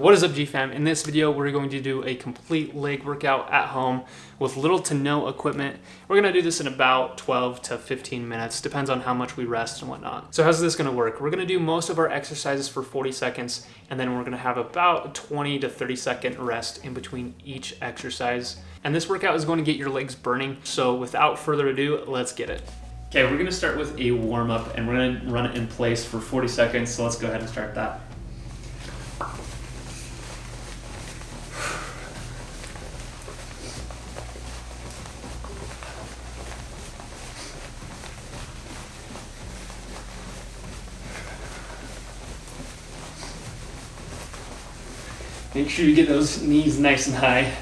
What is up, G-Fam? In this video, we're going to do a complete leg workout at home with little to no equipment. We're gonna do this in about 12 to 15 minutes, depends on how much we rest and whatnot. So how's this gonna work? We're gonna do most of our exercises for 40 seconds, and then we're gonna have about 20 to 30 second rest in between each exercise. And this workout is going to get your legs burning. So without further ado, let's get it. Okay, we're gonna start with a warm up and we're gonna run it in place for 40 seconds. So let's go ahead and start that. Make sure you get those knees nice and high.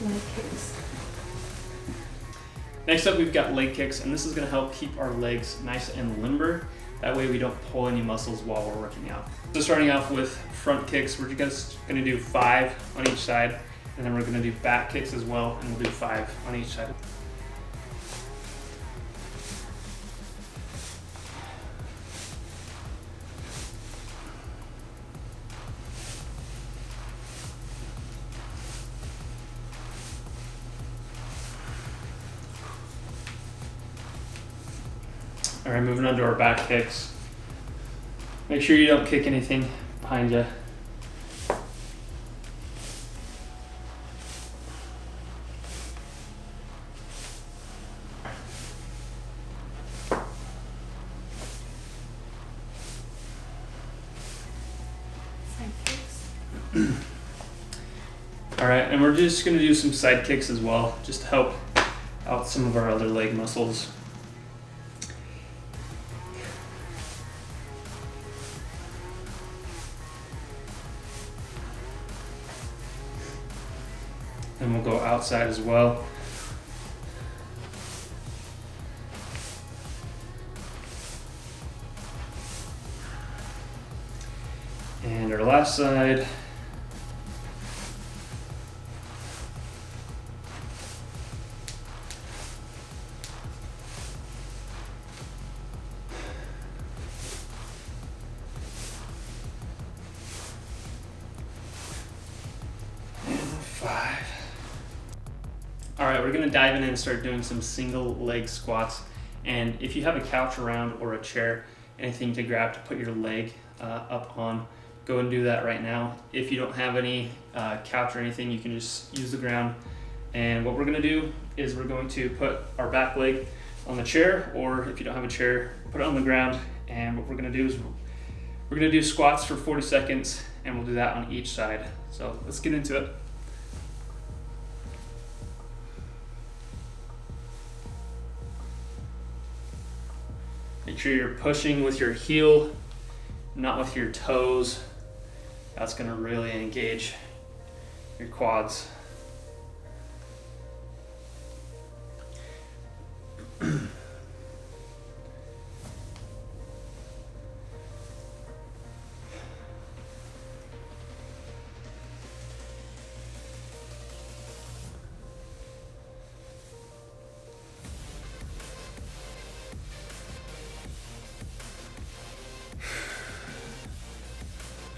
Leg kicks. Next up, we've got leg kicks, and this is gonna help keep our legs nice and limber. That way we don't pull any muscles while we're working out. So starting off with front kicks, we're just gonna do 5 on each side, and then we're gonna do back kicks as well, and we'll do 5 on each side. All right, moving on to our back kicks. Make sure you don't kick anything behind you. Side kicks. All right, and we're just gonna do some side kicks as well, just to help out some of our other leg muscles. And we'll go outside as well. And our last side. And 5. All right, we're gonna dive in and start doing some single leg squats. And if you have a couch around or a chair, anything to grab to put your leg up on, go and do that right now. If you don't have any couch or anything, you can just use the ground. And what we're gonna do is we're going to put our back leg on the chair, or if you don't have a chair, put it on the ground. And what we're gonna do is we're gonna do squats for 40 seconds, and we'll do that on each side. So let's get into it. Make sure you're pushing with your heel, not with your toes. That's gonna really engage your quads.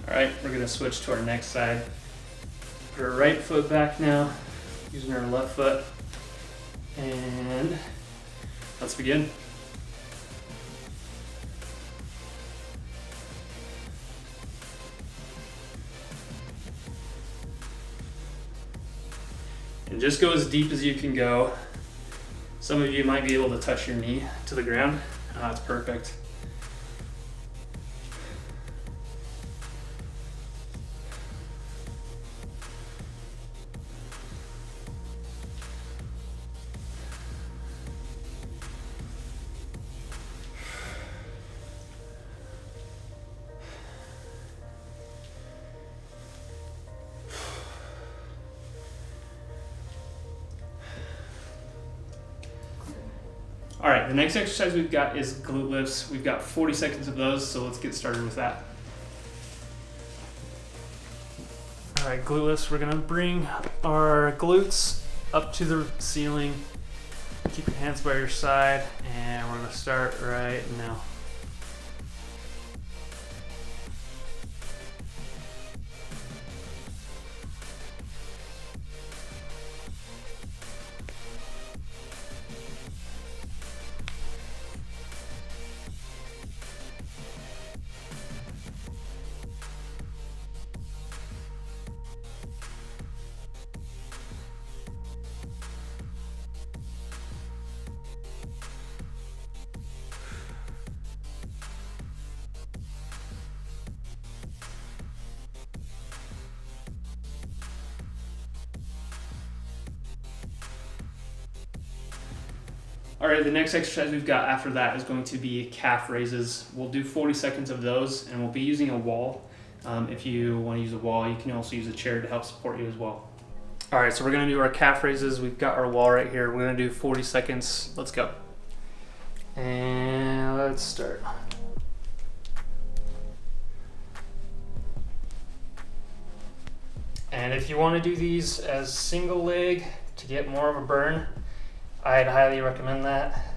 All right, we're gonna switch to our next side. Put our right foot back now, using our left foot. And let's begin. And just go as deep as you can go. Some of you might be able to touch your knee to the ground. That's perfect. All right, right, the next exercise we've got is glute lifts. We've got 40 seconds of those, so let's get started with that. All right, glute lifts, we're gonna bring our glutes up to the ceiling. Keep your hands by your side, and we're gonna start right now. All right, the next exercise we've got after that is going to be calf raises. We'll do 40 seconds of those, and we'll be using a wall. If you want to use a wall, you can also use a chair to help support you as well. All right, so we're gonna do our calf raises. We've got our wall right here. We're gonna do 40 seconds. Let's go. And let's start. And if you want to do these as single leg to get more of a burn, I'd highly recommend that.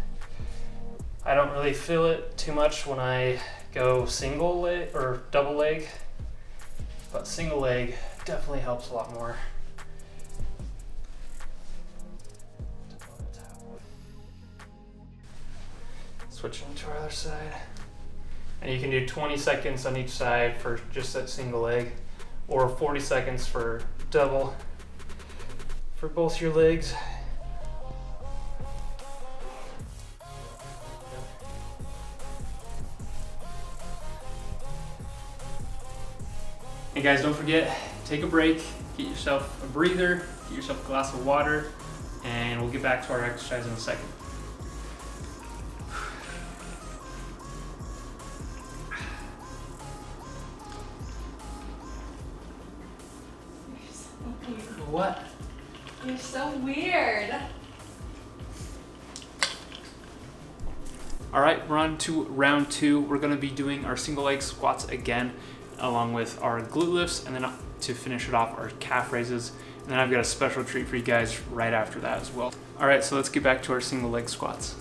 I don't really feel it too much when I go single leg or double leg, but single leg definitely helps a lot more. Switching to our other side. And you can do 20 seconds on each side for just that single leg, or 40 seconds for double for both your legs. And guys, don't forget, take a break, get yourself a breather, get yourself a glass of water, and we'll get back to our exercise in a second. What? You're so weird. All right, we're on to round two. We're gonna be doing our single leg squats again, along with our glute lifts, and then to finish it off, our calf raises. And then I've got a special treat for you guys right after that as well. All right, so let's get back to our single leg squats.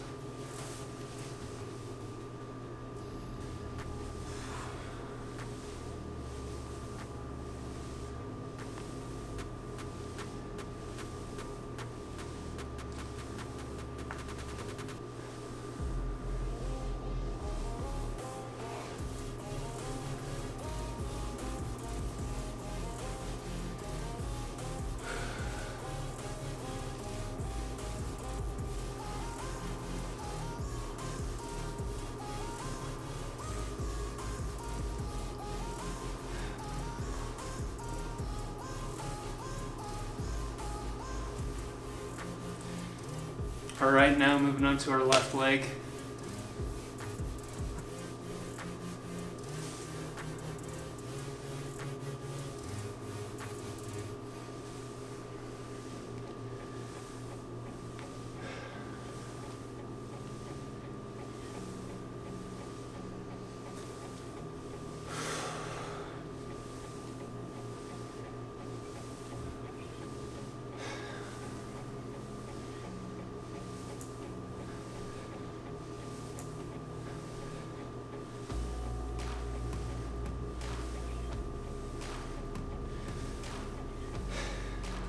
All right, now moving on to our left leg.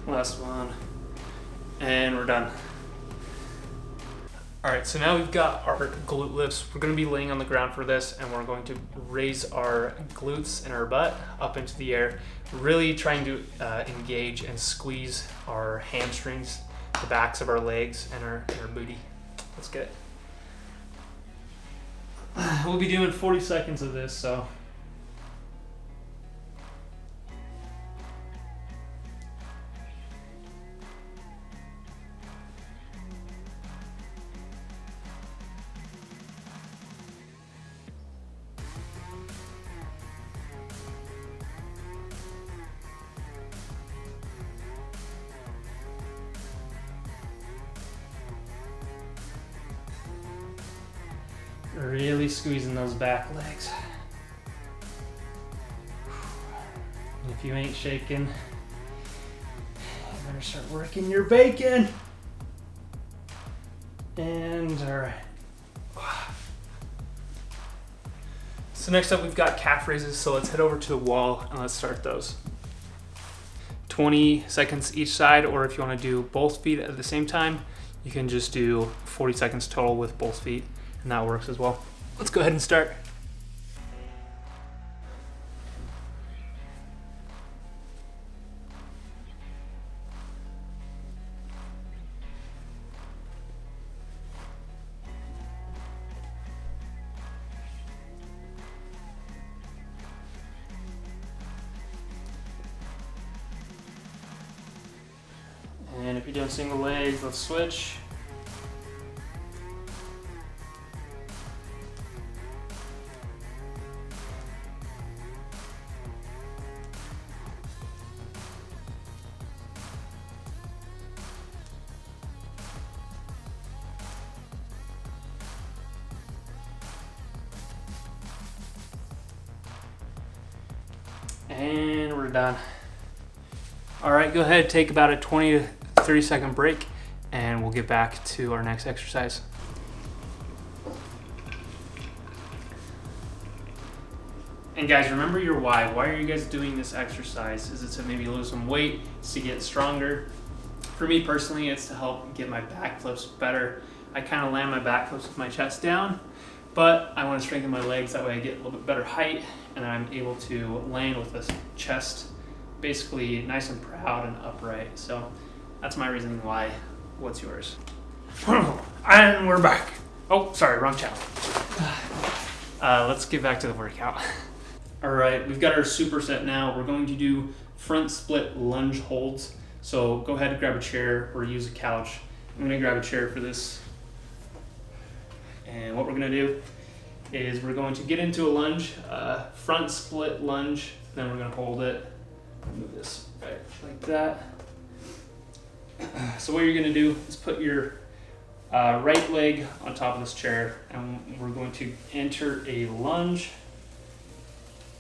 Last one, and we're done. All right, so now we've got our glute lifts. We're gonna be laying on the ground for this, and we're going to raise our glutes and our butt up into the air, really trying to engage and squeeze our hamstrings, the backs of our legs, and our booty. Let's get it. We'll be doing 40 seconds of this, so. Really squeezing those back legs. If you ain't shaking, you better start working your bacon. And all right. So next up we've got calf raises, so let's head over to the wall and let's start those. 20 seconds each side, or if you want to do both feet at the same time, you can just do 40 seconds total with both feet, and that works as well. Let's go ahead and start. And if you're doing single legs, let's switch. And we're done. All right, go ahead, take about a 20 to 30 second break, and we'll get back to our next exercise. And guys, remember your why. Why are you guys doing this exercise? Is it to maybe lose some weight? Is it to get stronger? For me personally, it's to help get my back flips better. I kind of land my back flips with my chest down, but I want to strengthen my legs. That way I get a little bit better height, and then I'm able to land with this chest basically nice and proud and upright. So that's my reasoning why. What's yours? And we're back. Oh, sorry, wrong channel. Let's get back to the workout. All right, we've got our superset now. We're going to do front split lunge holds. So go ahead and grab a chair or use a couch. I'm gonna grab a chair for this. And what we're gonna do is we're going to get into a lunge, front split lunge, then we're gonna hold it. Move this right like that. So what you're gonna do is put your right leg on top of this chair, and we're going to enter a lunge.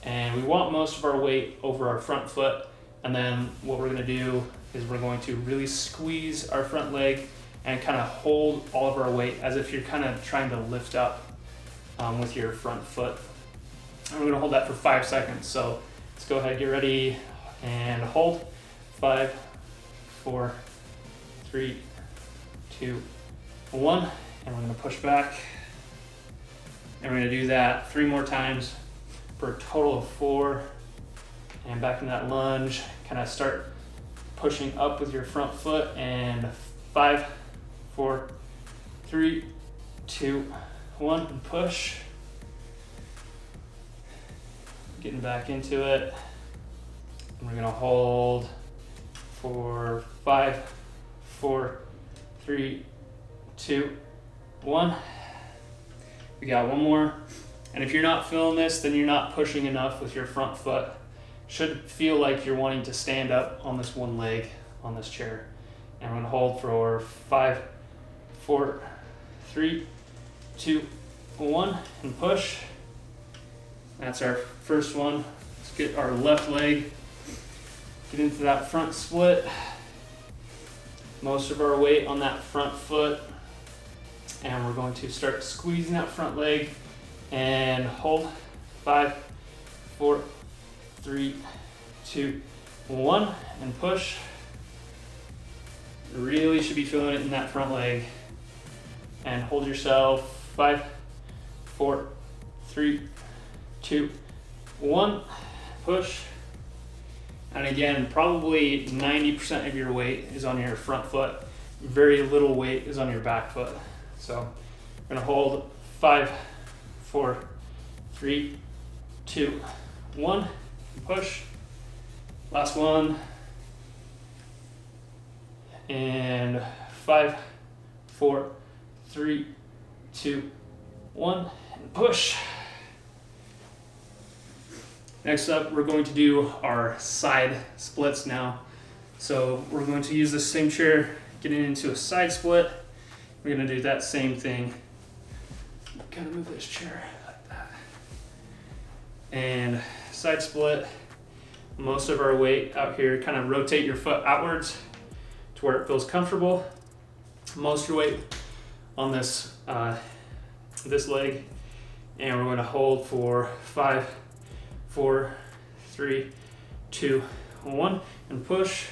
And we want most of our weight over our front foot. And then what we're gonna do is we're going to really squeeze our front leg and kind of hold all of our weight as if you're kind of trying to lift up with your front foot. And we're gonna hold that for 5 seconds. So let's go ahead, get ready, and hold. 5, 4, 3, 2, 1. And we're gonna push back. And we're gonna do that 3 more times for a total of 4. And back in that lunge, kind of start pushing up with your front foot. And 5, 4, 3, 2, 1, and push. Getting back into it. And we're gonna hold for 5, 4, 3, 2, 1. We got one more. And if you're not feeling this, then you're not pushing enough with your front foot. Should feel like you're wanting to stand up on this one leg on this chair. And we're gonna hold for 5, 4, 3, 2, 1, and push. That's our first one. Let's get our left leg, get into that front split. Most of our weight on that front foot. And we're going to start squeezing that front leg and hold. 5, 4, 3, 2, 1, and push. You really should be feeling it in that front leg. And hold yourself. 5, 4, 3, 2, 1, push. And again, probably 90% of your weight is on your front foot. Very little weight is on your back foot. So we're gonna hold. 5, 4, 3, 2, 1, push. Last one. And 5, 4, 3, 2, 1, and push. Next up, we're going to do our side splits now. So we're going to use the same chair, getting into a side split. We're gonna do that same thing. kind of move this chair like that. And side split. Most of our weight out here, kind of rotate your foot outwards to where it feels comfortable. Most of your weight on this this leg, and we're going to hold for 5, 4, 3, 2, 1, and push.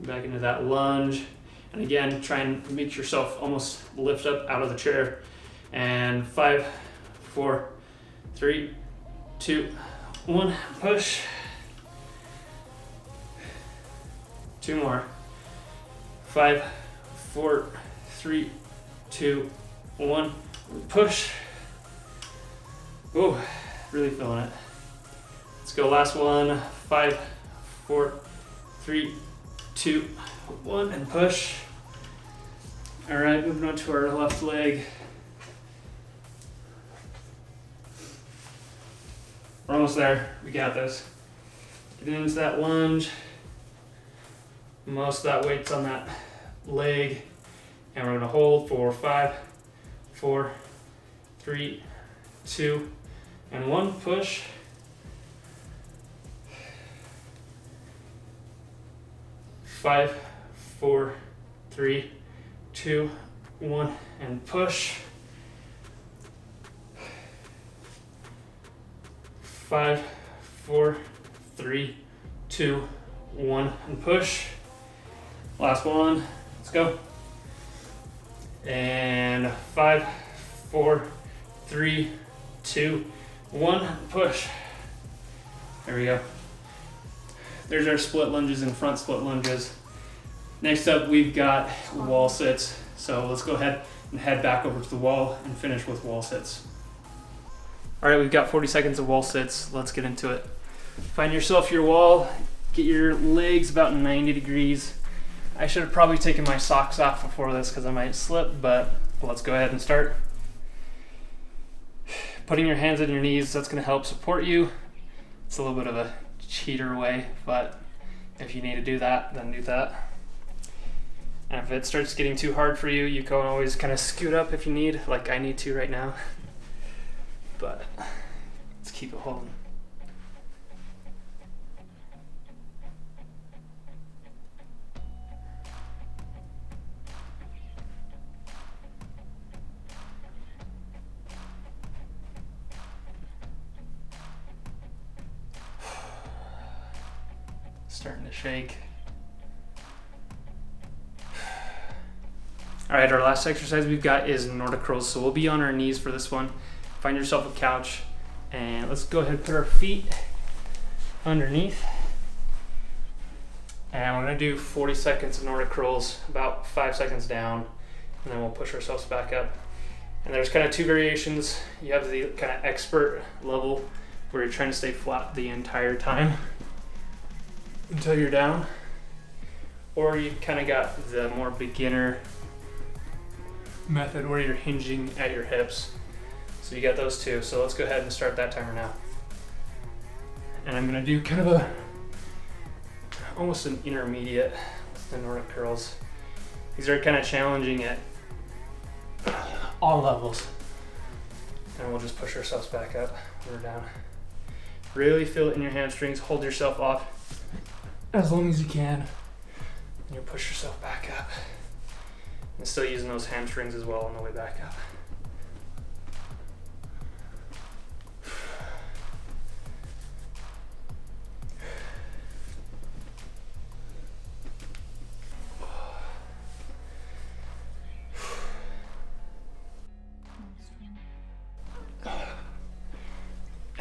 Back into that lunge, and again, try and make yourself almost lift up out of the chair. And 5, 4, 3, 2, 1, push. 2 more. 5, 4, 3, 2, 1, push. Oh, really feeling it. Let's go, last one. 5, 4, 3, 2, 1, and push. All right, moving on to our left leg. We're almost there. We got this. Get into that lunge. Most of that weight's on that leg. And we're going to hold for 5, 4, 3, 2, and 1. Push. 5, 4, 3, 2, 1, and push. 5, 4, 3, 2, 1, and push. Last one. Let's go. And 5, 4, 3, 2, 1, push. There we go. There's our split lunges and front split lunges. Next up, we've got wall sits. So let's go ahead and head back over to the wall and finish with wall sits. All right, we've got 40 seconds of wall sits. Let's get into it. Find yourself your wall. Get your legs about 90 degrees. I should have probably taken my socks off before this because I might slip, but let's go ahead and start. Putting your hands on your knees, that's gonna help support you. It's a little bit of a cheater way, but if you need to do that, then do that. And if it starts getting too hard for you, you can always kind of scoot up if you need, like I need to right now. But let's keep it holding. Starting to shake. All right, our last exercise we've got is Nordic curls. So we'll be on our knees for this one. Find yourself a couch, and let's go ahead and put our feet underneath. And we're gonna do 40 seconds of Nordic curls, about 5 seconds down, and then we'll push ourselves back up. And there's kind of two variations. You have the kind of expert level where you're trying to stay flat the entire time until you're down, or you kind of got the more beginner method where you're hinging at your hips. So you got those two. So let's go ahead and start that timer now. And I'm gonna do kind of almost an intermediate with the Nordic curls. These are kind of challenging at all levels. And we'll just push ourselves back up when we're down. Really feel it in your hamstrings. Hold yourself off as long as you can. And you'll push yourself back up. And still using those hamstrings as well on the way back up.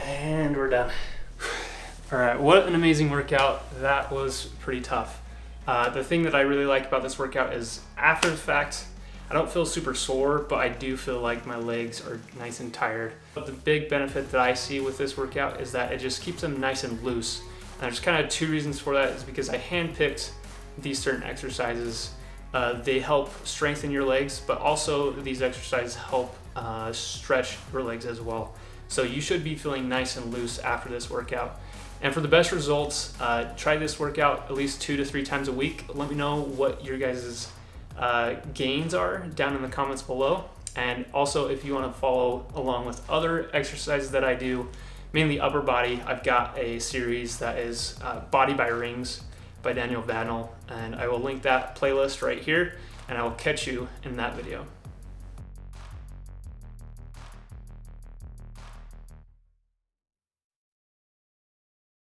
And we're done. All right, what an amazing workout. That was pretty tough. The thing that I really like about this workout is after the fact, I don't feel super sore, but I do feel like my legs are nice and tired. But the big benefit that I see with this workout is that it just keeps them nice and loose. And there's kind of two reasons for that. Is because I handpicked these certain exercises. They help strengthen your legs, but also these exercises help stretch your legs as well. So you should be feeling nice and loose after this workout. And for the best results, try this workout at least 2 to 3 times a week. Let me know what your guys' gains are down in the comments below. And also, if you want to follow along with other exercises that I do, mainly upper body, I've got a series that is Body by Rings by Daniel Vadnal, and I will link that playlist right here, and I will catch you in that video.